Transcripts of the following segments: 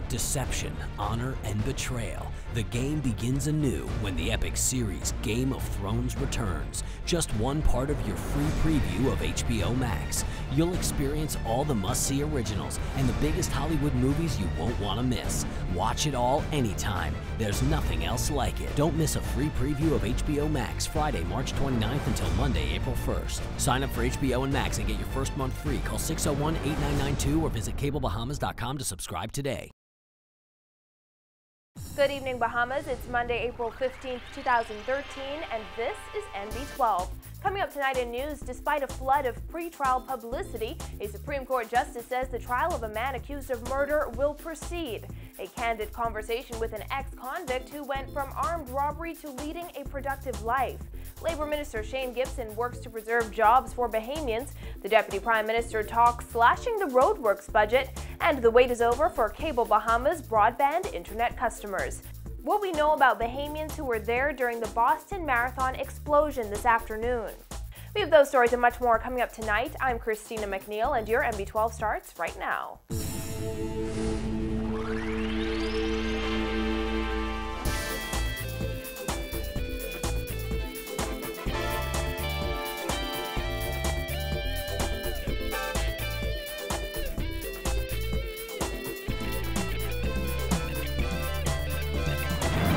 deception, honor, and betrayal. The game begins anew when the epic series Game of Thrones returns. Just one part of your free preview of HBO Max. You'll experience all the must-see originals and the biggest Hollywood movies you won't want to miss. Watch it all anytime. There's nothing else like it. Don't miss a free preview of HBO Max Friday, March 29th until Monday, April 1st. Sign up for HBO and Max and get your first month free. Call 601-8992 or visit cablebahamas.com to subscribe today. Good evening, Bahamas. It's Monday, April 15th, 2013, and this is NB12. Coming up tonight in news, despite a flood of pre-trial publicity, a Supreme Court justice says the trial of a man accused of murder will proceed. A candid conversation with an ex-convict who went from armed robbery to leading a productive life. Labor Minister Shane Gibson works to preserve jobs for Bahamians. The Deputy Prime Minister talks slashing the roadworks budget, and the wait is over for Cable Bahamas broadband internet customers. What we know about Bahamians who were there during the Boston Marathon explosion this afternoon. We have those stories and much more coming up tonight. I'm Christina McNeil, and your NB12 starts right now.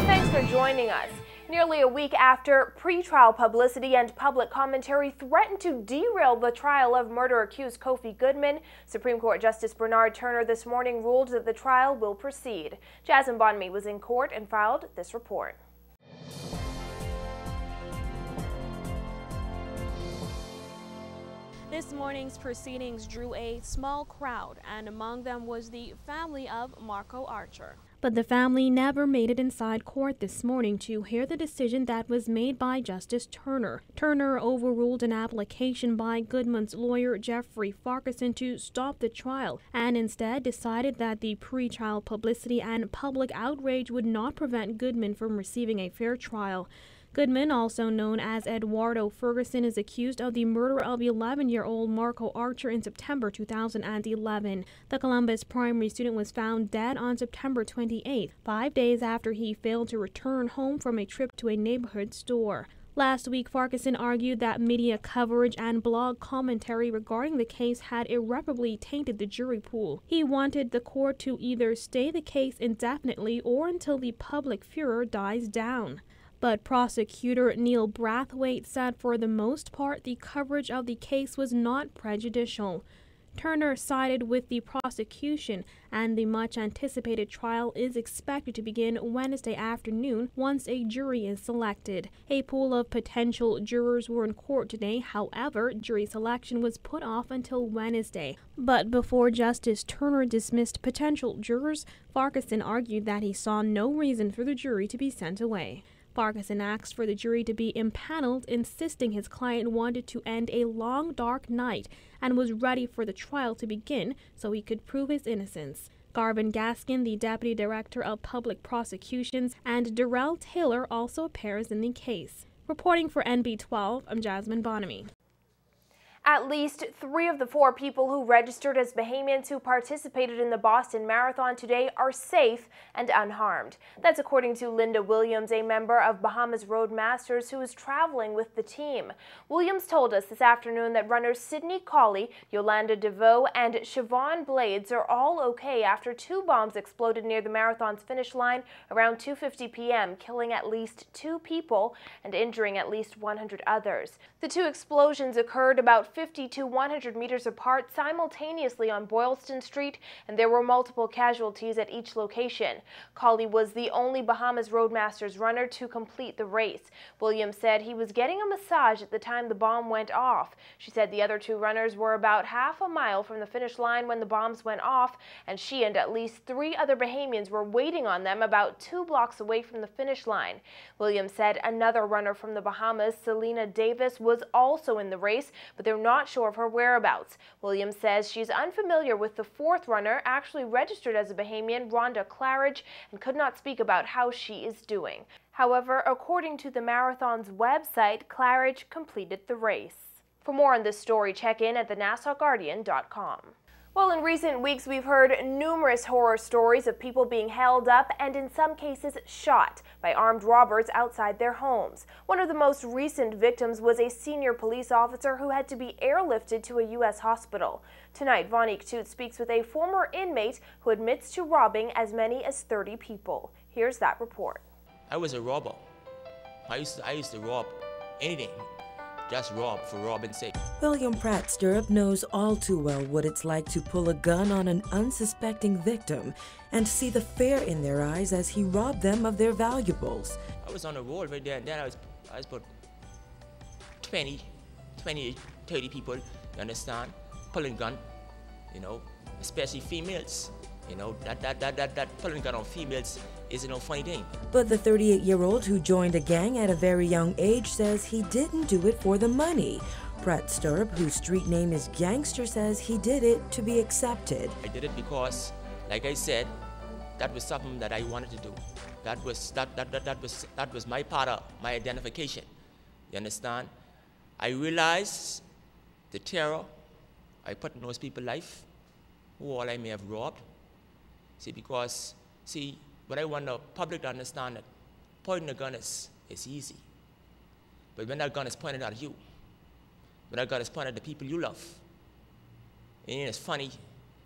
Thanks for joining us. Nearly a week after pre-trial publicity and public commentary threatened to derail the trial of murder-accused Kofhe Goodman, Supreme Court Justice Bernard Turner this morning ruled that the trial will proceed. Jasmine Bonamy was in court and filed this report. This morning's proceedings drew a small crowd, and among them was the family of Marco Archer. But the family never made it inside court this morning to hear the decision that was made by Justice Turner. Turner overruled an application by Goodman's lawyer Jeffrey Farquharson to stop the trial, and instead decided that the pre-trial publicity and public outrage would not prevent Goodman from receiving a fair trial. Goodman, also known as Eduardo Ferguson, is accused of the murder of 11-year-old Marco Archer in September 2011. The Columbus primary student was found dead on September 28th, 5 days after he failed to return home from a trip to a neighborhood store. Last week, Farquharson argued that media coverage and blog commentary regarding the case had irreparably tainted the jury pool. He wanted the court to either stay the case indefinitely or until the public furor dies down. But prosecutor Neil Brathwaite said for the most part the coverage of the case was not prejudicial. Turner sided with the prosecution, and the much-anticipated trial is expected to begin Wednesday afternoon once a jury is selected. A pool of potential jurors were in court today. However, jury selection was put off until Wednesday. But before Justice Turner dismissed potential jurors, Farquharson argued that he saw no reason for the jury to be sent away. Farquharson asked for the jury to be impaneled, insisting his client wanted to end a long, dark night and was ready for the trial to begin so he could prove his innocence. Garvin Gaskin, the Deputy Director of Public Prosecutions, and Darrell Taylor also appears in the case. Reporting for NB12, I'm Jasmine Bonamy. At least 3 of the 4 people who registered as Bahamians who participated in the Boston Marathon today are safe and unharmed. That's according to Linda Williams, a member of Bahamas Roadmasters who is traveling with the team. Williams told us this afternoon that runners Sydney Colley, Yolanda DeVoe, and Siobhan Blades are all okay after 2 bombs exploded near the marathon's finish line around 2:50 p.m., killing at least 2 people and injuring at least 100 others. The 2 explosions occurred about 50 to 100 meters apart simultaneously on Boylston Street, and there were multiple casualties at each location. Colley was the only Bahamas Roadmasters runner to complete the race. Williams said he was getting a massage at the time the bomb went off. She said the other 2 runners were about half a mile from the finish line when the bombs went off, and she and at least 3 other Bahamians were waiting on them about 2 blocks away from the finish line. Williams said another runner from the Bahamas, Selena Davis, was also in the race, but they're not sure of her whereabouts. Williams says she's unfamiliar with the 4th runner, actually registered as a Bahamian, Rhonda Claridge, and could not speak about how she is doing. However, according to the marathon's website, Claridge completed the race. For more on this story, check in at thenassauguardian.com. Well, in recent weeks, we've heard numerous horror stories of people being held up and in some cases shot by armed robbers outside their homes. One of the most recent victims was a senior police officer who had to be airlifted to a U.S. hospital. Tonight, Vonique Toot speaks with a former inmate who admits to robbing as many as 30 people. Here's that report. I was a robber. I used to rob anything. Just rob for robbing's sake. William Pratt Stirrup knows all too well what it's like to pull a gun on an unsuspecting victim and see the fear in their eyes as he robbed them of their valuables. I was on the road right there, and then I was about 20, 30 people, you understand, pulling gun, especially females. That pulling gun on females is no funny thing. But the 38-year-old who joined a gang at a very young age says he didn't do it for the money. Pratt Stirrup, whose street name is Gangster, says he did it to be accepted. I did it because, like I said, that was something that I wanted to do. That was my part of my identification. You understand? I realized the terror I put in those people's life, who all I may have robbed. Because what I want the public to understand that pointing a gun is easy. But when that gun is pointed at you, when that gun is pointed at the people you love, it ain't as funny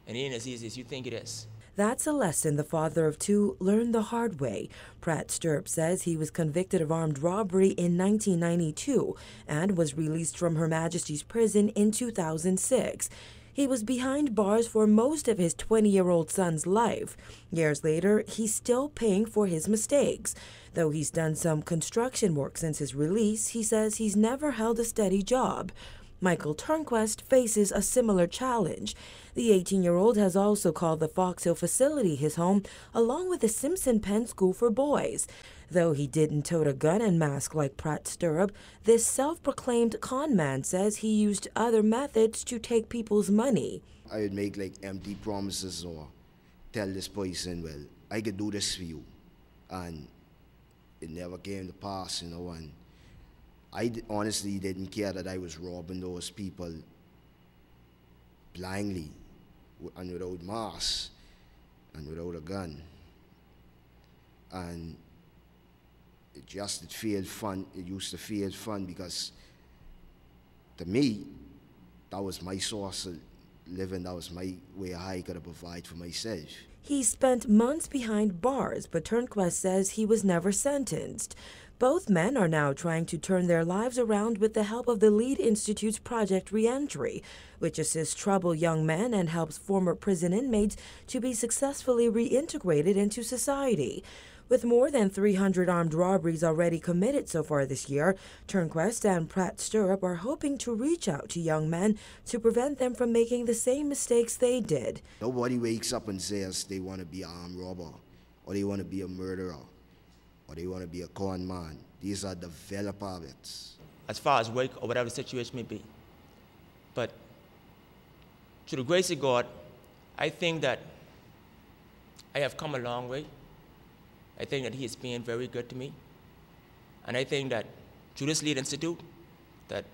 and it ain't as easy as you think it is. That's a lesson the father of two learned the hard way. Pratt Stirrup says he was convicted of armed robbery in 1992 and was released from Her Majesty's Prison in 2006. He was behind bars for most of his 20-year-old son's life. Years later, he's still paying for his mistakes. Though he's done some construction work since his release, he says he's never held a steady job. Michael Turnquest faces a similar challenge. The 18-year-old has also called the Fox Hill facility his home, along with the Simpson Penn School for Boys. Though he didn't tote a gun and mask like Pratt Stirrup, this self-proclaimed con man says he used other methods to take people's money. I would make like empty promises or tell this person, well, I could do this for you. And it never came to pass, and I honestly didn't care that I was robbing those people blindly and without masks and without a gun. And it felt fun. It used to feel fun because, to me, that was my source of living. That was my way I could provide for myself. He spent months behind bars, but Turnquest says he was never sentenced. Both men are now trying to turn their lives around with the help of the Lead Institute's Project Reentry, which assists troubled young men and helps former prison inmates to be successfully reintegrated into society. With more than 300 armed robberies already committed so far this year, Turnquest and Pratt Stirrup are hoping to reach out to young men to prevent them from making the same mistakes they did. Nobody wakes up and says they want to be an armed robber, or they want to be a murderer, or they want to be a con man. These are developed habits. As far as work or whatever the situation may be. But through the grace of God, I think that I have come a long way. I think that he is being very good to me. And I think that through this Lead Institute, that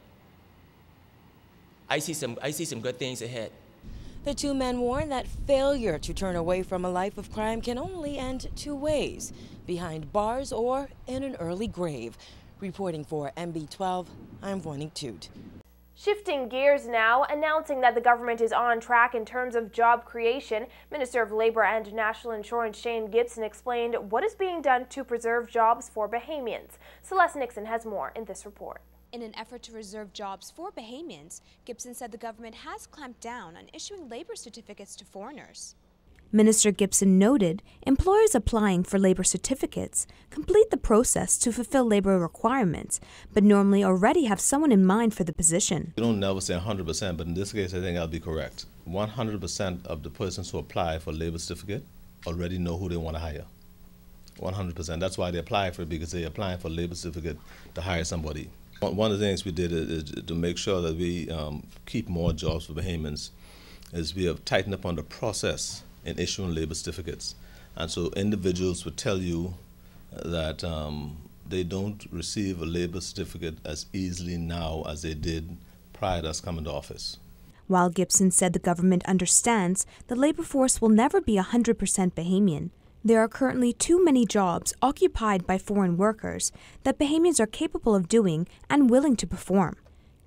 I see some good things ahead. The two men warn that failure to turn away from a life of crime can only end two ways: behind bars or in an early grave. Reporting for MB12, I'm Vonique Toot. Shifting gears now, announcing that the government is on track in terms of job creation, Minister of Labor and National Insurance Shane Gibson explained what is being done to preserve jobs for Bahamians. Celeste Nixon has more in this report. In an effort to reserve jobs for Bahamians, Gibson said the government has clamped down on issuing labor certificates to foreigners. Minister Gibson noted employers applying for labor certificates complete the process to fulfill labor requirements, but normally already have someone in mind for the position. You don't never say 100%, but in this case I think I'll be correct. 100% of the persons who apply for labor certificate already know who they want to hire. 100%. That's why they apply for it, because they're applying for labor certificate to hire somebody. One of the things we did is to make sure that we keep more jobs for Bahamians, is we have tightened up on the process in issuing labor certificates. And so individuals would tell you that they don't receive a labor certificate as easily now as they did prior to us coming to office. While Gibson said the government understands the labor force will never be 100% Bahamian, there are currently too many jobs occupied by foreign workers that Bahamians are capable of doing and willing to perform.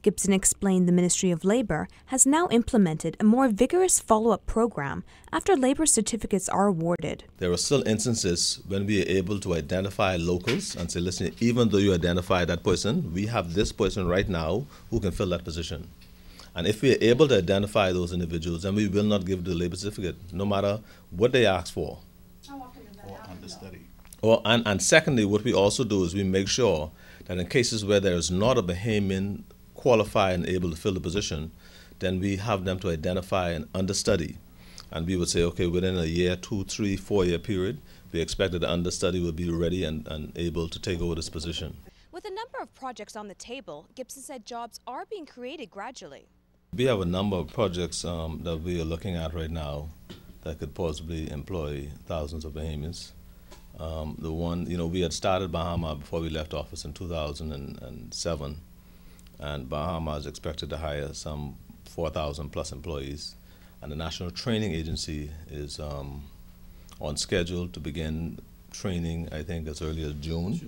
Gibson explained the Ministry of Labor has now implemented a more vigorous follow-up program after labor certificates are awarded. There are still instances when we are able to identify locals and say, listen, even though you identify that person, we have this person right now who can fill that position. And if we are able to identify those individuals, then we will not give the labor certificate, no matter what they ask for. How often does that happen? Understudy. And secondly, what we also do is we make sure that in cases where there is not a Bahamian qualified and able to fill the position, then we have them to identify an understudy. And we would say, okay, within a year, 2, 3, 4 year period, we expect that the understudy will be ready and able to take over this position. With a number of projects on the table, Gibson said jobs are being created gradually. We have a number of projects that we are looking at right now that could possibly employ thousands of Bahamians. The one, we had started Bahama before we left office in 2007. And Bahama is expected to hire some 4,000 plus employees. And the National Training Agency is on schedule to begin training, I think, as early as June,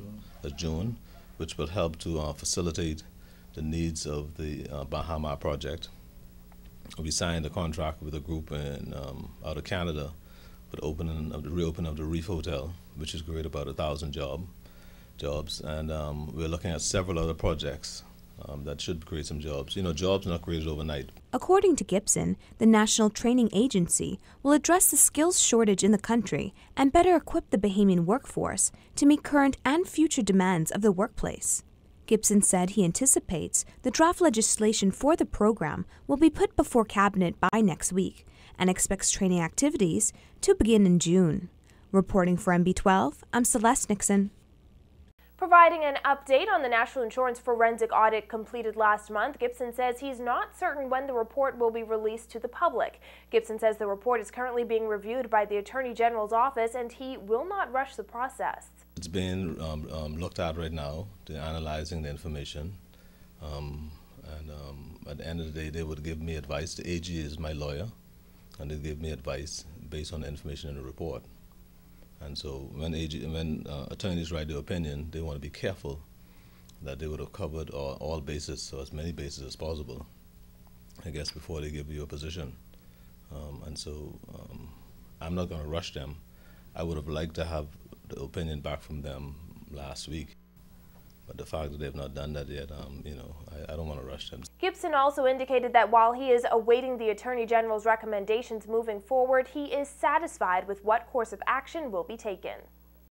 which will help to facilitate the needs of the Bahama project. We signed a contract with a group out of Canada for the reopening of the Reef Hotel, which is create about 1,000 jobs. And we're looking at several other projects that should create some jobs. Jobs are not created overnight. According to Gibson, the National Training Agency will address the skills shortage in the country and better equip the Bahamian workforce to meet current and future demands of the workplace. Gibson said he anticipates the draft legislation for the program will be put before Cabinet by next week and expects training activities to begin in June. Reporting for MB12, I'm Celeste Nixon. Providing an update on the National Insurance forensic audit completed last month, Gibson says he's not certain when the report will be released to the public. Gibson says the report is currently being reviewed by the Attorney General's office and he will not rush the process. It's being looked at right now. They're analyzing the information. At the end of the day, they would give me advice. The AG is my lawyer, and they give me advice based on the information in the report. And so when attorneys write their opinion, they want to be careful that they would have covered all bases, or as many bases as possible, I guess, before they give you a position. I'm not going to rush them. I would have liked to have the opinion back from them last week. But the fact that they've not done that yet, I don't want to rush them. Gibson also indicated that while he is awaiting the Attorney General's recommendations moving forward, he is satisfied with what course of action will be taken.